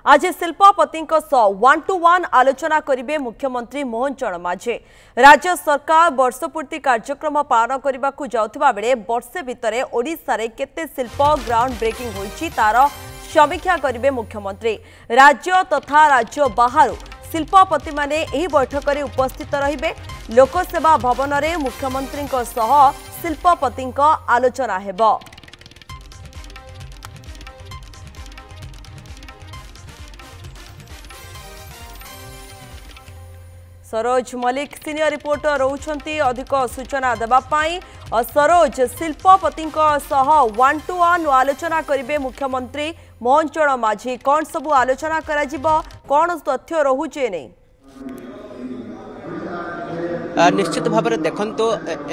आज शिल्पपति 1-to-1 आलोचना करेंगे मुख्यमंत्री मोहन चरण माझी। राज्य सरकार वर्षपूर्ति कार्यक्रम पालन करने को जाउथिबा बेले वर्षे भितर ओडिशा रे केते शिल्प ग्राउंड ब्रेकिंग होईछि तार समीक्षा करेंगे मुख्यमंत्री। राज्य तथा राज्य बाहर शिल्पपति माने एही बैठक में उपस्थित रहिबे। लोकसेवा भवन में मुख्यमंत्री सह शिल्पपति आलोचना हेबो। सरोज मलिक सीनियर रिपोर्टर रोचंती अधिक सूचना देवाई। सरोज, शिल्पपति 1-to-1 आलोचना करेंगे मुख्यमंत्री मोहन चरण माझी, कौन सबू आलोचना करा कौन तथ्य रोचे नहीं? निश्चित भाव में देखो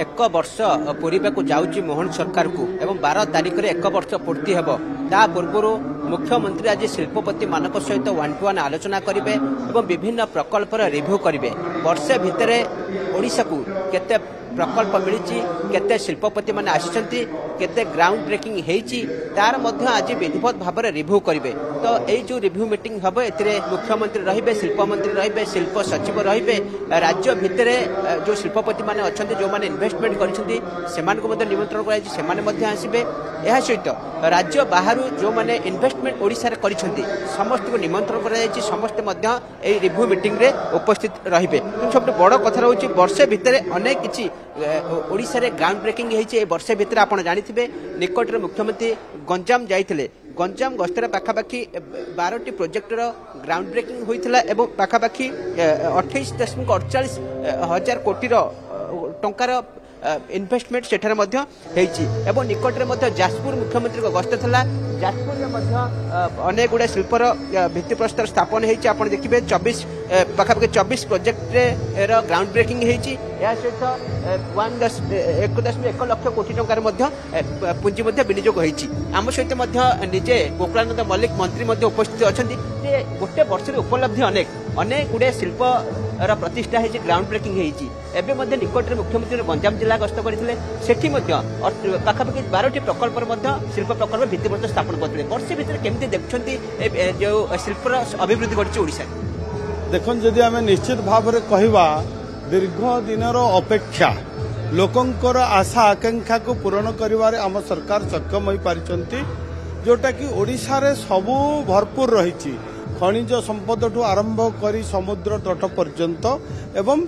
एक वर्ष पूरा को जाऊँगी मोहन सरकार को एवं 12 तारिख में एक वर्ष पूर्ति हेब। ता पूर्व मुख्यमंत्री आज शिल्पपति मान सहित 1-to-1 आलोचना करेंगे एवं विभिन्न प्रकल्पर रिव्यू करेंगे। वर्षे भितर ओडिशा को केते प्रकल्प मिली, केते शिल्पपति माने आसिचंती, केते ग्राउंड ब्रेकिंग हेची तार मध्य आज विधिवत भाव में रिव्यू करेंगे। तो यही जो रिव्यू मीटिंग हम ए मुख्यमंत्री रहिबे, शिल्प मंत्री रहिबे, शिल्प सचिव रहिबे। राज्य भितर जो शिल्पपति माने अच्छे जो माने इन्वेस्टमेंट करछंती सेमान को निमंत्रण कराई, सेमाने मध्य आसिबे। यह सहित राज्य बाहर जो माने इन्वेस्टमेंट ओडिशा रे करछंती समस्त को निमंत्रण कराई, समस्त मध्य ए रिव्यू मीटिंग रे उपस्थित रहिबे। सबसे बड़ कथा रहउची वर्षे भितर अनेक किछि ओडिशा रे ग्राउंड ब्रेकिंग हेछि। ए वर्षे भितर आपण जानिथिबे निकट रे मुख्यमंत्री गंजाम जाइथिले। गंजाम गस्तर पाखापाखि 12टी प्रोजेक्टर ग्राउंड ब्रेकिंग होइथिला एवं पाखापाखि 28.48 हजार कोटी टंकार इन्वेस्टमेंट सेठारे मध्य हेछि। एवं निकट रे जाजपुर मुख्यमंत्री को गस्त थिला। जाजपुर में अनेक गुड़ा शिल्पर भित्तिप्रस्तर स्थापन होती। आप देखिए 24 पाखापाखि 24 प्रोजेक्ट ग्राउंड ब्रेकिंग होती। या सहित 1.1 लाख कोटी टंकार पुंजी विनियोग होती। आम सहित निजे गोकुलानंद मल्लिक मंत्री उपस्थित अच्छा। गोटे वर्ष उपलब्धि अनेक गुड़े शिल्प प्रतिष्ठा है, ग्राउंड ब्रेकिंग होती। एवं निकट में मुख्यमंत्री गंजाम जिला गस्त करते पाखापाखि 12टी प्रकल्प शिल्प प्रकल्प भित्तिप्रस्तर स्थापन करते। वर्ष भितर केमती देखुंती जो शिल्पर अभिवृद्धि करछी? देखो जदि आम निश्चित भाव में कहवा दीर्घ दिनर अपेक्षा लोकंकर आशा आकांक्षा को पूरण करिवारे आम सरकार सक्षम हो पारिचंती। जोटा कि ओडिशा रे सबू भरपूर रही, खनिज संपद ठू आरंभ करी समुद्र तट पर्यंत एवं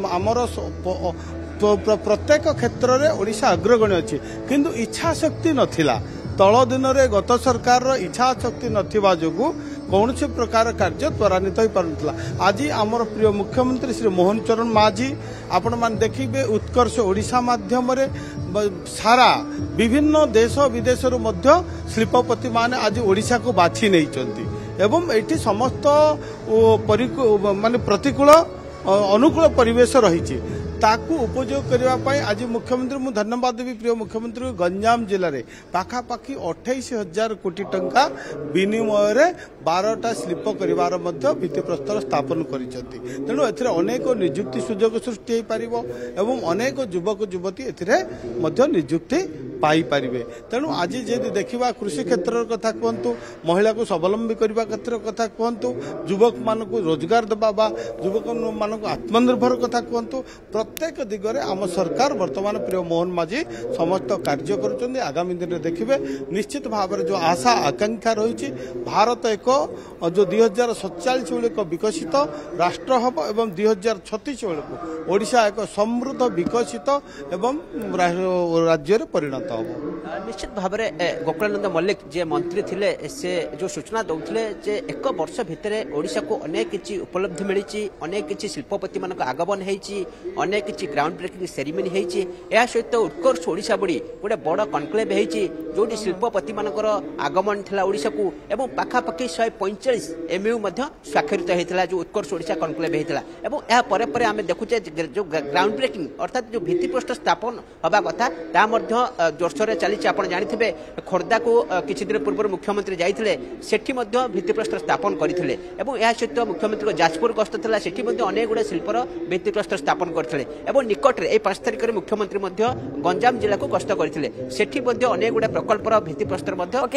आमर प्रत्येक क्षेत्र में ओडिशा अग्रगण्य अच्छी, किंतु इच्छा शक्ति नथिला। तल दिन में गत सरकार इच्छा शक्ति नथिबा जोगु कौन से प्रकार कार्य त्वरान्वित हो पारुनथला। आज आमर प्रिय मुख्यमंत्री श्री मोहन चरण माझी आपण मान देखिबे उत्कर्ष ओडिशा माध्यम रे सारा विभिन्न देश विदेश मध्य शिल्पपति माने आज ओडिशा को बाछि नैचंती एवं एठी समस्त माने प्रतिकूल अनुकूल परिवेश रही ताकू उपयोग करने आज मुख्यमंत्री मु धन्यवाद देवी प्रिय मुख्यमंत्री गंजाम जिले में पाखापाखि 28,000 कोटी टंका विनिमय 12टा शिल्प कर भित्तिप्रस्तर स्थापन कर। तेणु अनेक निजुक्ति सुजोग सृष्टि एवं अनेक युवक युवती निजुक्ति पाइपारे। तेणु आज जदि देखा कृषि क्षेत्र कथा कहतु, महिला को स्वावलंबी करने क्षेत्र कथा कहतु, युवक मान रोजगार देवा युवक मान आत्मनिर्भर कथा कहतु, प्रत्येक दिगरे आम सरकार वर्तमान प्रिय मोहन माझी समस्त कार्य कर। आगामी दिन में देखिए निश्चित भाव में जो आशा आकांक्षा रही भारत एक जो 2047 बेले एक विकसित राष्ट्र हम एवं 2036 बेलू ओडिशा एक समृद्ध विकसित एवं राज्य परिणत हम। निश्चित भाव में गोकुलानंद मल्लिक जे मंत्री थिले से जो सूचना दौले जे एक वर्ष भितर ओडिशा को अनेक किछि उपलब्धि मिली, अनेक किछि शिल्पपति मान आगमन होती, अनेक किछि ग्राउंड ब्रेकिंग सेरिमनी होती। या सहित उत्कर्ष ओडिशा बड़ी गोटे बड़ कनक्लेव होती जो शिल्पपति मानकर आगमन थिला ओडिशा को एवं पाखापाखि 145 MOU स्वाक्षरित होता जो उत्कर्ष ओडिशा कनक्लेव होता। एवं या परे परे आमे देखुचे जो ग्राउंड ब्रेकिंग अर्थात जो भित्तिप्रस्तर स्थापन हवा कथा ता जोरसोर चली आप जानी खोर्धा को किसी दिन पूर्व मुख्यमंत्री जाते सेठी भित्तिप्रस्तर स्थापन करते सहित मुख्यमंत्री जाजपुर गस्त था सेठी अनेक गुड़ा शिल्पर भित्तिप्रस्तर स्थापन करते निकटରେ এই 5 तारिख में मुख्यमंत्री गंजाम जिला को गस्त करते सेठी अनेक गुड़ा प्रकल्पर भित्तिप्रस्तर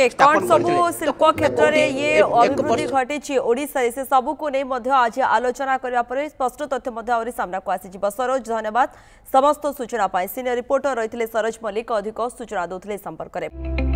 स्थापन करते शिल्प क्षेत्र में ये अभिवृद्धि घटी ओडिशा से सबू को नहीं आज आलोचना करने पर स्पष्ट तथ्य सामना को आसी सरोज धन्यवाद समस्त सूचना सीनियर रिपोर्टर रही सरोज मल्लिक अधिक सूचना दूसरे संपर्क में।